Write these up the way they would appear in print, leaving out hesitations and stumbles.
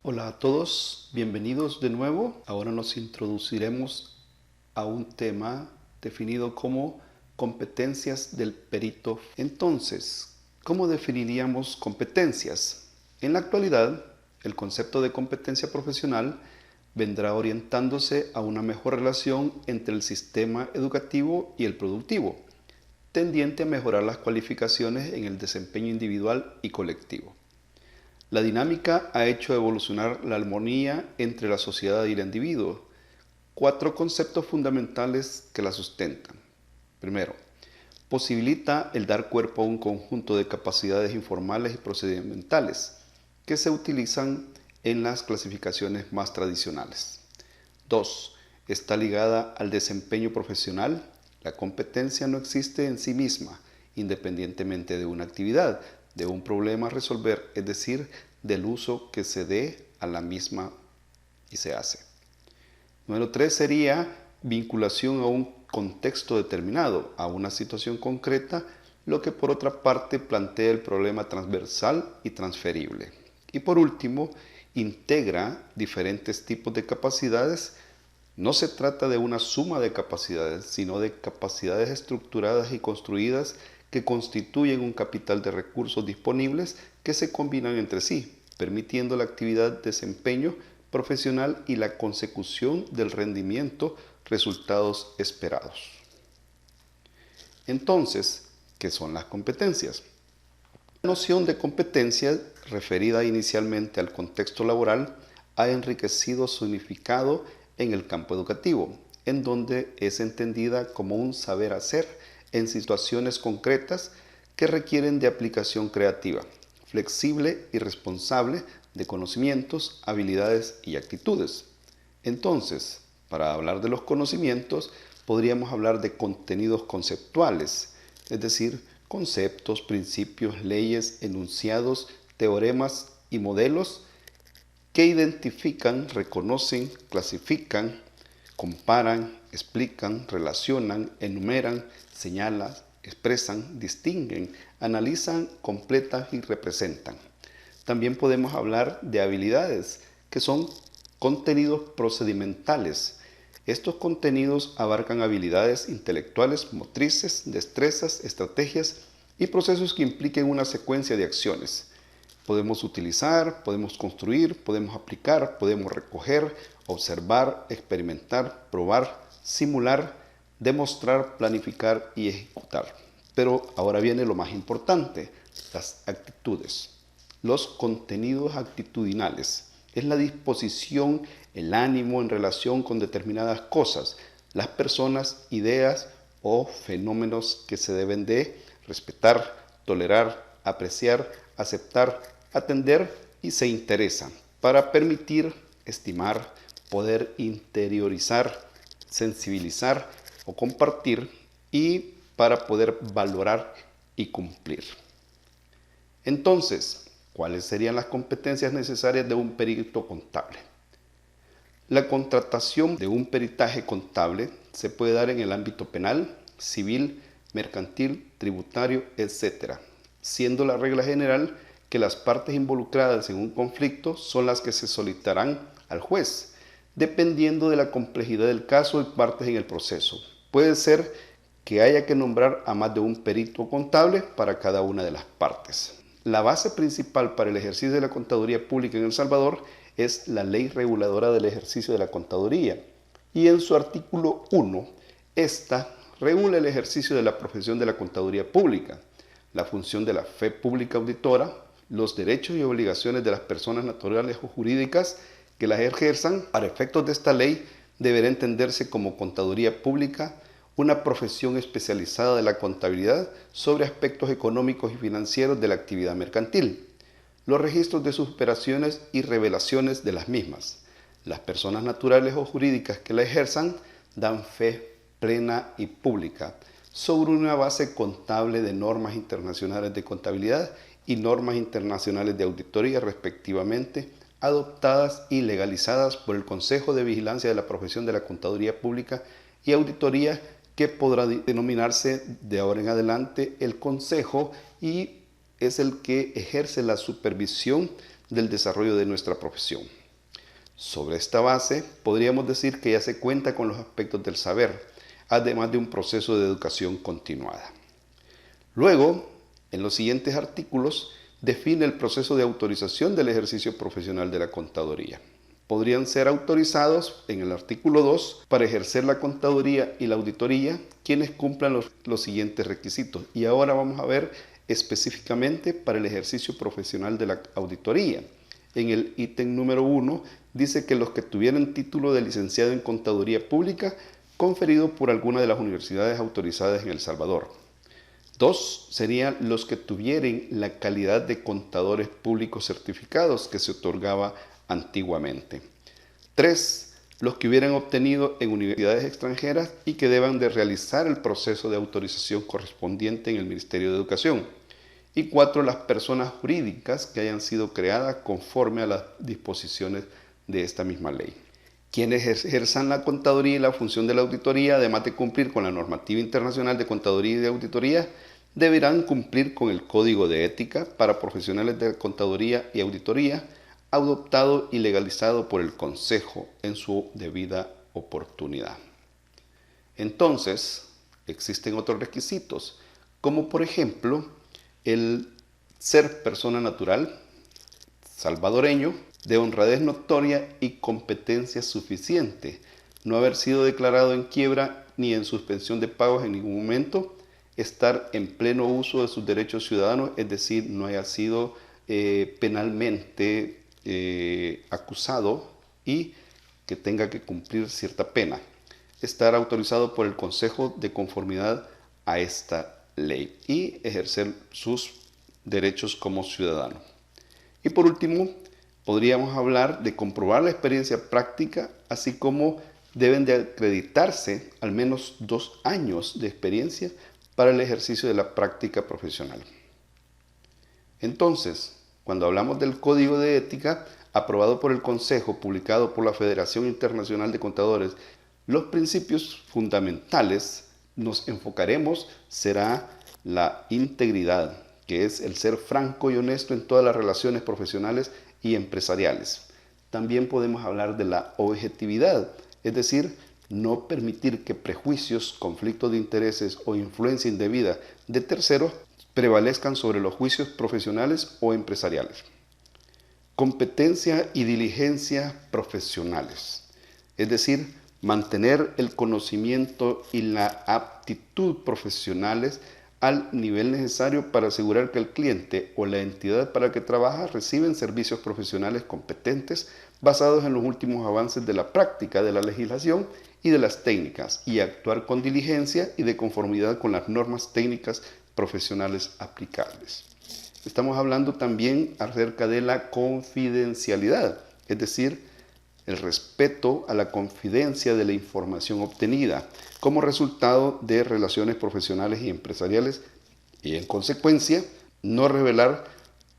Hola a todos, bienvenidos de nuevo. Ahora nos introduciremos a un tema definido como competencias del perito. Entonces, ¿cómo definiríamos competencias? En la actualidad, el concepto de competencia profesional vendrá orientándose a una mejor relación entre el sistema educativo y el productivo, tendiente a mejorar las cualificaciones en el desempeño individual y colectivo. La dinámica ha hecho evolucionar la armonía entre la sociedad y el individuo. Cuatro conceptos fundamentales que la sustentan. Primero, posibilita el dar cuerpo a un conjunto de capacidades informales y procedimentales que se utilizan en las clasificaciones más tradicionales. 2. Está ligada al desempeño profesional. La competencia no existe en sí misma, independientemente de una actividad, de un problema a resolver, es decir, del uso que se dé a la misma y se hace. Número 3 sería vinculación a un contexto determinado, a una situación concreta, lo que por otra parte plantea el problema transversal y transferible. Y por último, integra diferentes tipos de capacidades. No se trata de una suma de capacidades, sino de capacidades estructuradas y construidas que constituyen un capital de recursos disponibles que se combinan entre sí, permitiendo la actividad, desempeño profesional y la consecución del rendimiento, resultados esperados. Entonces, ¿qué son las competencias? La noción de competencia, referida inicialmente al contexto laboral, ha enriquecido su significado en el campo educativo, en donde es entendida como un saber hacer en situaciones concretas que requieren de aplicación creativa, flexible y responsable de conocimientos, habilidades y actitudes. Entonces, para hablar de los conocimientos, podríamos hablar de contenidos conceptuales, es decir, conceptos, principios, leyes, enunciados, teoremas y modelos que identifican, reconocen, clasifican, comparan, explican, relacionan, enumeran, señalan, expresan, distinguen, analizan, completan y representan. También podemos hablar de habilidades, que son contenidos procedimentales. Estos contenidos abarcan habilidades intelectuales, motrices, destrezas, estrategias y procesos que impliquen una secuencia de acciones. Podemos utilizar, podemos construir, podemos aplicar, podemos recoger, observar, experimentar, probar, simular, demostrar, planificar y ejecutar. Pero ahora viene lo más importante, las actitudes. Los contenidos actitudinales es la disposición, el ánimo en relación con determinadas cosas, las personas, ideas o fenómenos que se deben de respetar, tolerar, apreciar, aceptar, atender y se interesan para permitir, estimar, poder interiorizar, sensibilizar o compartir y para poder valorar y cumplir. Entonces, ¿cuáles serían las competencias necesarias de un perito contable? La contratación de un peritaje contable se puede dar en el ámbito penal, civil, mercantil, tributario, etc., siendo la regla general que las partes involucradas en un conflicto son las que se solicitarán al juez, dependiendo de la complejidad del caso y partes en el proceso. Puede ser que haya que nombrar a más de un perito contable para cada una de las partes. La base principal para el ejercicio de la contaduría pública en El Salvador es la Ley Reguladora del Ejercicio de la Contaduría, y en su artículo 1, esta regula el ejercicio de la profesión de la contaduría pública, la función de la fe pública auditora, los derechos y obligaciones de las personas naturales o jurídicas que las ejerzan. Para efectos de esta ley, deberá entenderse como contaduría pública una profesión especializada de la contabilidad sobre aspectos económicos y financieros de la actividad mercantil, los registros de sus operaciones y revelaciones de las mismas. Las personas naturales o jurídicas que la ejerzan dan fe plena y pública sobre una base contable de normas internacionales de contabilidad y normas internacionales de auditoría respectivamente, adoptadas y legalizadas por el Consejo de Vigilancia de la Profesión de la Contaduría Pública y Auditoría, que podrá denominarse de ahora en adelante el Consejo, y es el que ejerce la supervisión del desarrollo de nuestra profesión. Sobre esta base, podríamos decir que ya se cuenta con los aspectos del saber, además de un proceso de educación continuada. Luego, en los siguientes artículos, define el proceso de autorización del ejercicio profesional de la contaduría. Podrían ser autorizados, en el artículo 2, para ejercer la contaduría y la auditoría, quienes cumplan los siguientes requisitos. Y ahora vamos a ver específicamente para el ejercicio profesional de la auditoría. En el ítem número 1 dice que los que tuvieran título de licenciado en Contaduría Pública conferido por alguna de las universidades autorizadas en El Salvador. 2 serían los que tuvieran la calidad de contadores públicos certificados que se otorgaba antiguamente. 3. Los que hubieran obtenido en universidades extranjeras y que deban de realizar el proceso de autorización correspondiente en el Ministerio de Educación. Y 4. Las personas jurídicas que hayan sido creadas conforme a las disposiciones de esta misma ley. Quienes ejerzan la contaduría y la función de la auditoría, además de cumplir con la normativa internacional de contaduría y de auditoría, deberán cumplir con el Código de Ética para profesionales de contaduría y auditoría, adoptado y legalizado por el Consejo en su debida oportunidad. Entonces, existen otros requisitos, como por ejemplo, el ser persona natural, salvadoreño, de honradez notoria y competencia suficiente, no haber sido declarado en quiebra ni en suspensión de pagos en ningún momento, estar en pleno uso de sus derechos ciudadanos, es decir, no haya sido penalmente acusado y que tenga que cumplir cierta pena, estar autorizado por el Consejo de conformidad a esta ley y ejercer sus derechos como ciudadano. Y por último, podríamos hablar de comprobar la experiencia práctica, así como deben de acreditarse al menos 2 años de experiencia para el ejercicio de la práctica profesional. Entonces, cuando hablamos del Código de Ética, aprobado por el Consejo, publicado por la Federación Internacional de Contadores, los principios fundamentales nos enfocaremos será la integridad, que es el ser franco y honesto en todas las relaciones profesionales y empresariales. También podemos hablar de la objetividad, es decir, no permitir que prejuicios, conflictos de intereses o influencia indebida de terceros prevalezcan sobre los juicios profesionales o empresariales. Competencia y diligencia profesionales, es decir, mantener el conocimiento y la aptitud profesionales al nivel necesario para asegurar que el cliente o la entidad para que trabaja reciben servicios profesionales competentes basados en los últimos avances de la práctica de la legislación y de las técnicas, y actuar con diligencia y de conformidad con las normas técnicas profesionales aplicables. Estamos hablando también acerca de la confidencialidad, es decir, el respeto a la confidencia de la información obtenida como resultado de relaciones profesionales y empresariales y, en consecuencia, no revelar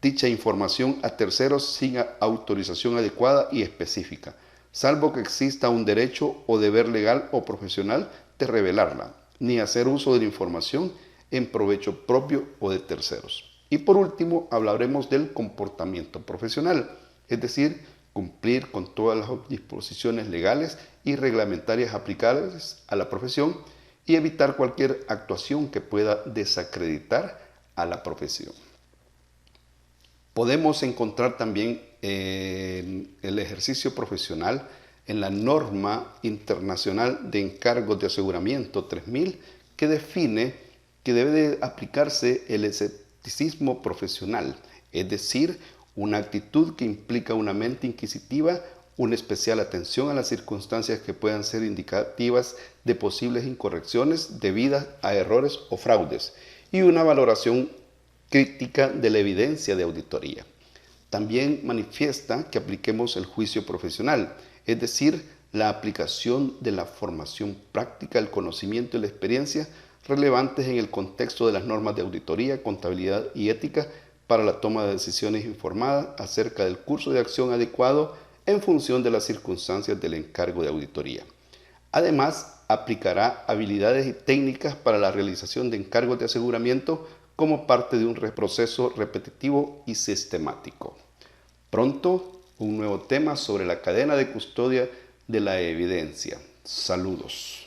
dicha información a terceros sin autorización adecuada y específica, salvo que exista un derecho o deber legal o profesional de revelarla, ni hacer uso de la información en provecho propio o de terceros. Y por último, hablaremos del comportamiento profesional, es decir, cumplir con todas las disposiciones legales y reglamentarias aplicables a la profesión y evitar cualquier actuación que pueda desacreditar a la profesión. Podemos encontrar también el ejercicio profesional en la norma internacional de encargos de aseguramiento 3000, que define que debe de aplicarse el escepticismo profesional, es decir, una actitud que implica una mente inquisitiva, una especial atención a las circunstancias que puedan ser indicativas de posibles incorrecciones debidas a errores o fraudes, y una valoración crítica de la evidencia de auditoría. También manifiesta que apliquemos el juicio profesional, es decir, la aplicación de la formación práctica, el conocimiento y la experiencia relevantes en el contexto de las normas de auditoría, contabilidad y ética para la toma de decisiones informadas acerca del curso de acción adecuado en función de las circunstancias del encargo de auditoría. Además, aplicará habilidades y técnicas para la realización de encargos de aseguramiento como parte de un proceso repetitivo y sistemático. Pronto, un nuevo tema sobre la cadena de custodia de la evidencia. Saludos.